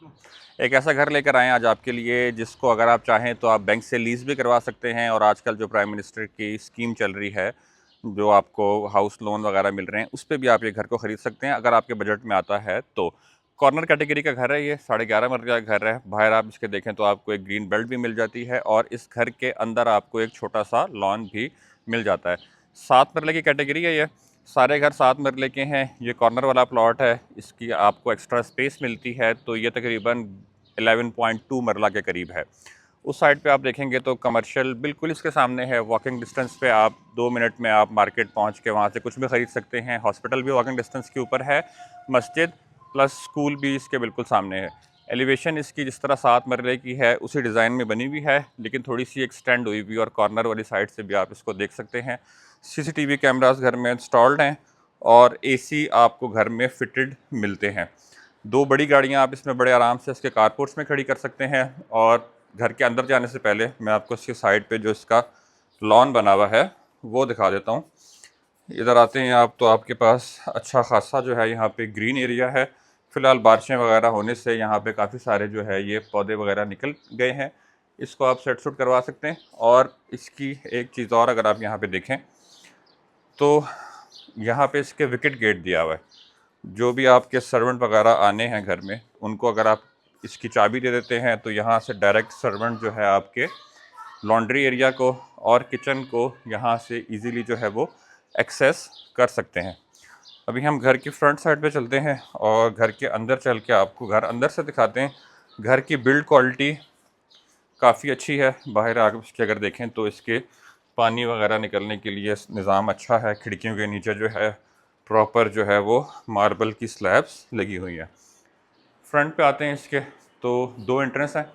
एक ऐसा घर लेकर आए हैं आज आपके लिए, जिसको अगर आप चाहें तो आप बैंक से लीज़ भी करवा सकते हैं। और आजकल जो प्राइम मिनिस्टर की स्कीम चल रही है, जो आपको हाउस लोन वगैरह मिल रहे हैं, उस पे भी आप ये घर को ख़रीद सकते हैं अगर आपके बजट में आता है तो। कॉर्नर कैटेगरी का घर है ये, 11.5 मरले का घर है। बाहर आप इसके देखें तो आपको एक ग्रीन बेल्ट भी मिल जाती है और इस घर के अंदर आपको एक छोटा सा लॉन भी मिल जाता है। 7 मरले की कैटेगरी है ये। सारे घर 7 मरले के हैं। ये कॉर्नर वाला प्लॉट है, इसकी आपको एक्स्ट्रा स्पेस मिलती है, तो ये तकरीबन 11.2 मरला के करीब है। उस साइड पे आप देखेंगे तो कमर्शियल बिल्कुल इसके सामने है। वॉकिंग डिस्टेंस पे आप 2 मिनट में आप मार्केट पहुंच के वहां से कुछ भी ख़रीद सकते हैं। हॉस्पिटल भी वॉकिंग डिस्टेंस के ऊपर है, मस्जिद प्लस स्कूल भी इसके बिल्कुल सामने है। एलिवेशन इसकी जिस तरह 7 मरले की है उसी डिज़ाइन में बनी हुई है, लेकिन थोड़ी सी एक्सटेंड हुई हुई, और कॉर्नर वाली साइड से भी आप इसको देख सकते हैं। सीसीटीवी कैमरास घर में इंस्टॉल्ड हैं और एसी आपको घर में फिटेड मिलते हैं। 2 बड़ी गाड़ियां आप इसमें बड़े आराम से इसके कारपोर्ट्स में खड़ी कर सकते हैं। और घर के अंदर जाने से पहले मैं आपको इसकी साइड पे जो इसका लॉन बना हुआ है वो दिखा देता हूँ। इधर आते हैं आप तो आपके पास अच्छा खासा जो है यहाँ पे ग्रीन एरिया है। फ़िलहाल बारिशें वगैरह होने से यहाँ पे काफ़ी सारे जो है ये पौधे वगैरह निकल गए हैं। इसको आप सेट सुट करवा सकते हैं। और इसकी एक चीज़ और, अगर आप यहाँ पे देखें तो यहाँ पे इसके विकेट गेट दिया हुआ है। जो भी आपके सर्वेंट वगैरह आने हैं घर में, उनको अगर आप इसकी चाबी दे देते हैं तो यहाँ से डायरेक्ट सर्वेंट जो है आपके लॉन्ड्री एरिया को और किचन को यहाँ से इजीली जो है वो एक्सेस कर सकते हैं। अभी हम घर की फ्रंट साइड पे चलते हैं और घर के अंदर चल के आपको घर अंदर से दिखाते हैं। घर की बिल्ड क्वालिटी काफ़ी अच्छी है। बाहर आगे इसके अगर देखें तो इसके पानी वगैरह निकलने के लिए निज़ाम अच्छा है। खिड़कियों के नीचे जो है प्रॉपर जो है वो मार्बल की स्लैब्स लगी हुई है। फ्रंट पे आते हैं इसके तो 2 एंट्रेंस हैं।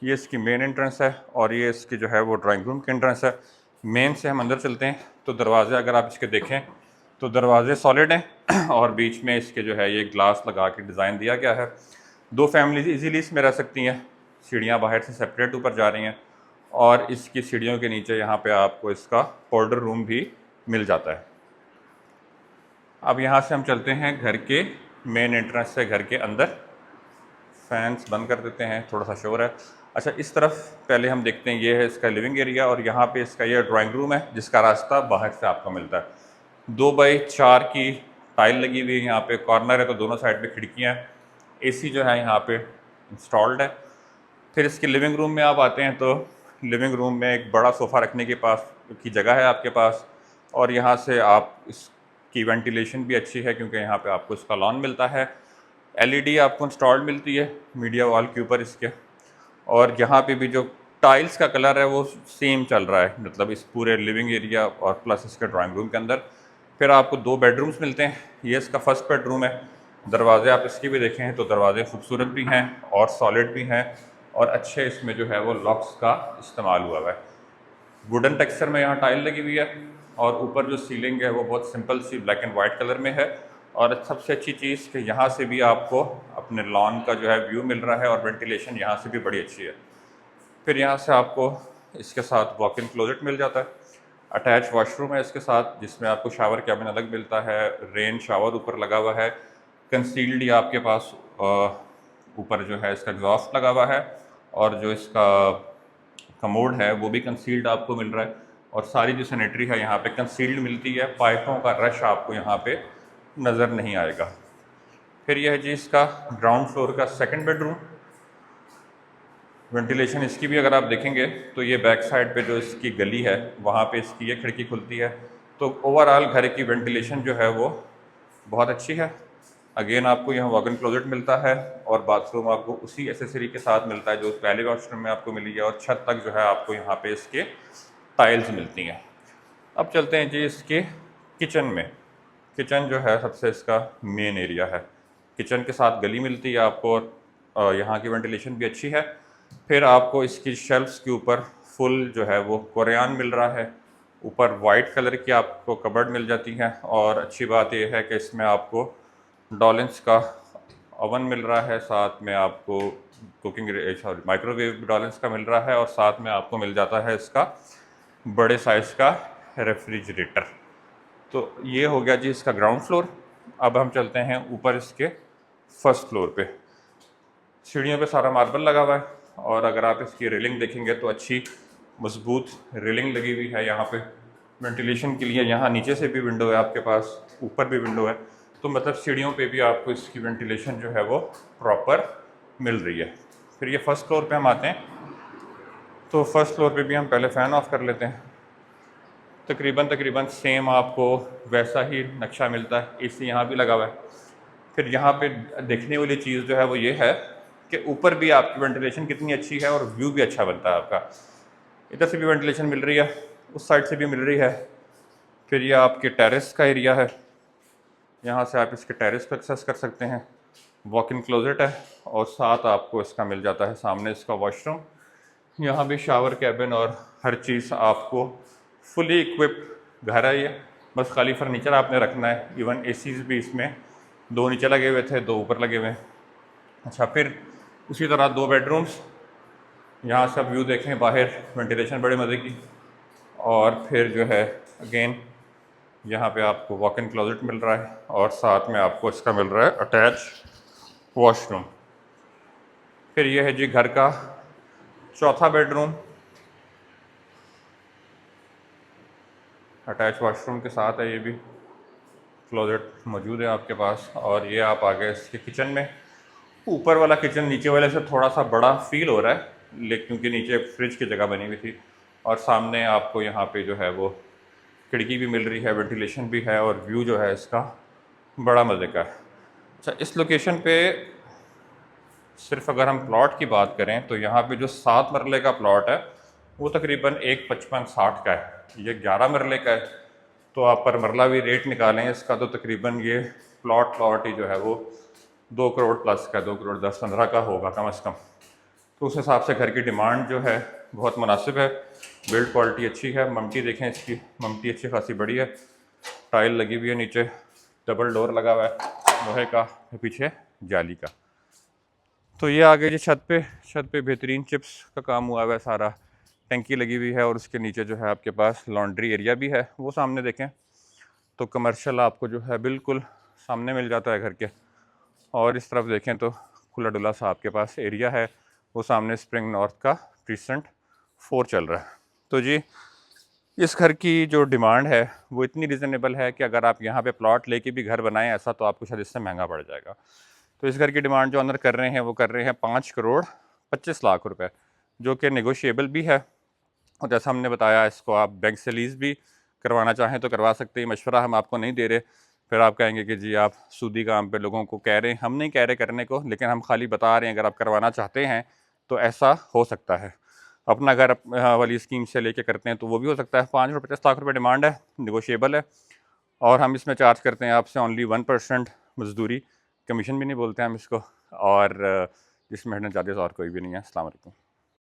ये इसकी मेन एंट्रेंस है और ये इसकी जो है वो ड्राइंग रूम की एंट्रेंस है। मेन से हम अंदर चलते हैं तो दरवाज़े अगर आप इसके देखें तो दरवाजे सॉलिड हैं और बीच में इसके जो है ये ग्लास लगा के डिज़ाइन दिया गया है। 2 फैमिलीज इजीली इसमें रह सकती हैं। सीढ़ियाँ बाहर से सेपरेट ऊपर जा रही हैं और इसकी सीढ़ियों के नीचे यहाँ पे आपको इसका पाउडर रूम भी मिल जाता है। अब यहाँ से हम चलते हैं घर के मेन एंट्रेंस से घर के अंदर। फैंस बंद कर देते हैं, थोड़ा सा शोर है। अच्छा, इस तरफ पहले हम देखते हैं, ये है इसका लिविंग एरिया और यहाँ पे इसका ये ड्राइंग रूम है जिसका रास्ता बाहर से आपको मिलता है। 2x4 की टाइल लगी हुई है। यहाँ पे कॉर्नर है तो दोनों साइड पे खिड़कियाँ हैं। एसी जो है यहाँ पे इंस्टॉल्ड है। फिर इसके लिविंग रूम में आप आते हैं तो लिविंग रूम में एक बड़ा सोफ़ा रखने के पास की जगह है आपके पास। और यहाँ से आप इसकी वेंटिलेशन भी अच्छी है क्योंकि यहाँ पे आपको इसका लॉन मिलता है। एलईडी आपको इंस्टॉल्ड मिलती है मीडिया वॉल के ऊपर इसके। और यहाँ पे भी जो टाइल्स का कलर है वो सेम चल रहा है, मतलब इस पूरे लिविंग एरिया और प्लस इसके ड्राइंग रूम के अंदर। फिर आपको 2 बेडरूम्स मिलते हैं। ये इसका फर्स्ट बेडरूम है। दरवाजे आप इसकी भी देखें तो दरवाजे खूबसूरत भी हैं और सॉलिड भी हैं और अच्छे इसमें जो है वो लॉक्स का इस्तेमाल हुआ है। वुडन टेक्सचर में यहाँ टाइल लगी हुई है और ऊपर जो सीलिंग है वो बहुत सिंपल सी ब्लैक एंड वाइट कलर में है। और सबसे अच्छी चीज़ कि यहाँ से भी आपको अपने लॉन का जो है व्यू मिल रहा है और वेंटिलेशन यहाँ से भी बड़ी अच्छी है। फिर यहाँ से आपको इसके साथ वॉक इन क्लोजेट मिल जाता है। अटैच वॉशरूम है इसके साथ जिसमें आपको शावर कैबिन अलग मिलता है। रेन शावर ऊपर लगा हुआ है। कंसील्ड ही आपके पास ऊपर जो है इसका एग्जॉस्ट लगा हुआ है और जो इसका कमोड है वो भी कंसील्ड आपको मिल रहा है। और सारी जो सैनिटरी है यहाँ पे कंसील्ड मिलती है। पाइपों का रश आपको यहाँ पे नज़र नहीं आएगा। फिर यह है जी इसका ग्राउंड फ्लोर का सेकंड बेडरूम। वेंटिलेशन इसकी भी अगर आप देखेंगे तो ये बैक साइड पे जो इसकी गली है वहाँ पे इसकी ये खिड़की खुलती है। तो ओवरऑल घर की वेंटिलेशन जो है वो बहुत अच्छी है। अगेन आपको यहाँ वॉक इन क्लोजेट मिलता है और बाथरूम आपको उसी एसेसरी के साथ मिलता है जो पहले वॉशरूम में आपको मिली है। और छत तक जो है आपको यहाँ पे इसके टाइल्स मिलती हैं। अब चलते हैं जी इसके किचन में। किचन जो है सबसे इसका मेन एरिया है। किचन के साथ गली मिलती है आपको और यहाँ की वेंटिलेशन भी अच्छी है। फिर आपको इसकी शेल्फ्स के ऊपर फुल जो है वो कोरियान मिल रहा है। ऊपर वाइट कलर की आपको कबर्ड मिल जाती है और अच्छी बात यह है कि इसमें आपको डॉलिन्स का ओवन मिल रहा है। साथ में आपको कुकिंग सॉरी माइक्रोवेव डॉलिन्स का मिल रहा है और साथ में आपको मिल जाता है इसका बड़े साइज़ का रेफ्रिजरेटर। तो ये हो गया जी इसका ग्राउंड फ्लोर। अब हम चलते हैं ऊपर इसके फर्स्ट फ्लोर पे। सीढ़ियों पे सारा मार्बल लगा हुआ है, और अगर आप इसकी रेलिंग देखेंगे तो अच्छी मजबूत रेलिंग लगी हुई है यहाँ पे वेंटिलेशन के लिए। यहाँ नीचे से भी विंडो है आपके पास, ऊपर भी विंडो है, तो मतलब सीढ़ियों पे भी आपको इसकी वेंटिलेशन जो है वो प्रॉपर मिल रही है। फिर ये फर्स्ट फ्लोर पे हम आते हैं, तो फर्स्ट फ्लोर पे भी हम पहले फ़ैन ऑफ कर लेते हैं। तकरीबन सेम आपको वैसा ही नक्शा मिलता है, एसी यहाँ भी लगा हुआ है। फिर यहाँ पे देखने वाली चीज़ जो है वो ये है कि ऊपर भी आपकी वेंटिलेशन कितनी अच्छी है और व्यू भी अच्छा बनता है आपका। इधर से भी वेंटिलेशन मिल रही है, उस साइड से भी मिल रही है। फिर ये आपके टेरेस का एरिया है, यहाँ से आप इसके टेरेस पर एक्सेस कर सकते हैं। वॉक इन क्लोजेट है, और साथ आपको इसका मिल जाता है सामने इसका वॉशरूम। यहाँ भी शावर कैबिन और हर चीज़ आपको फुली इक्विप्ड घर है ये, बस खाली फर्नीचर आपने रखना है। इवन एसीज़ भी इसमें 2 नीचे लगे हुए थे, 2 ऊपर लगे हुए हैं। अच्छा, फिर उसी तरह 2 बेडरूम्स, यहाँ से आप व्यू देखें बाहर, वेंटिलेशन बड़े मज़े की। और फिर जो है अगेन यहाँ पे आपको वॉक इन क्लोजेट मिल रहा है, और साथ में आपको इसका मिल रहा है अटैच वॉशरूम। फिर ये है जी घर का चौथा बेडरूम, अटैच वॉशरूम के साथ है, ये भी क्लोजेट मौजूद है आपके पास। और ये आप आ गए इसके किचन में। ऊपर वाला किचन नीचे वाले से थोड़ा सा बड़ा फील हो रहा है, लेकिन क्योंकि नीचे फ्रिज की जगह बनी हुई थी, और सामने आपको यहाँ पे जो है वो खिड़की भी मिल रही है, वेंटिलेशन भी है, और व्यू जो है इसका बड़ा मज़े का है। अच्छा, इस लोकेशन पे सिर्फ अगर हम प्लॉट की बात करें तो यहाँ पे जो 7 मरले का प्लॉट है वो तकरीबन 1,55,60 का है। ये 11 मरले का है, तो आप पर मरला भी रेट निकालें इसका तो तकरीबन ये प्लॉट ही जो है वो 2 करोड़ प्लस का, 2 करोड़ 10-15 का होगा कम से कम। तो उस हिसाब से घर की डिमांड जो है बहुत मुनासिब है। बिल्ड क्वालिटी अच्छी है। ममटी देखें इसकी, ममटी अच्छी खासी बड़ी है, टाइल लगी हुई है नीचे, डबल डोर लगा हुआ है लोहे का, पीछे जाली का। तो ये आ गए जी छत पे बेहतरीन चिप्स का काम हुआ हुआ है सारा, टंकी लगी हुई है, और उसके नीचे जो है आपके पास लॉन्ड्री एरिया भी है, वो सामने देखें तो कमर्शियल आपको जो है बिल्कुल सामने मिल जाता है घर के। और इस तरफ देखें तो खुला डुला सा आपके पास एरिया है, वो सामने स्प्रिंग नॉर्थ का क्रिसेंट 4 चल रहा है। तो जी इस घर की जो डिमांड है वो इतनी रिजनेबल है कि अगर आप यहाँ पे प्लॉट लेके भी घर बनाएं ऐसा, तो आपको शायद इससे महंगा पड़ जाएगा। तो इस घर की डिमांड जो ऑनर कर रहे हैं वो कर रहे हैं 5,25,00,000 रुपए, जो कि नेगोशिएबल भी है। और जैसा हमने बताया, इसको आप बैंक से लीज़ भी करवाना चाहें तो करवा सकते हैं। मशवरा हम आपको नहीं दे रहे, फिर आप कहेंगे कि जी आप सूदी काम पे लोगों को कह रहे हैं। हम नहीं कह रहे करने को, लेकिन हम खाली बता रहे हैं अगर आप करवाना चाहते हैं तो ऐसा हो सकता है। अपना घर वाली स्कीम से लेके करते हैं तो वो भी हो सकता है। 5,50,00,000 रुपये डिमांड है, निगोशिएबल है। और हम इसमें चार्ज करते हैं आपसे ओनली 1% मजदूरी, कमीशन भी नहीं बोलते हैं हम इसको, और इसमें हिडन चार्जेस और कोई भी नहीं है। अस्सलाम वालेकुम।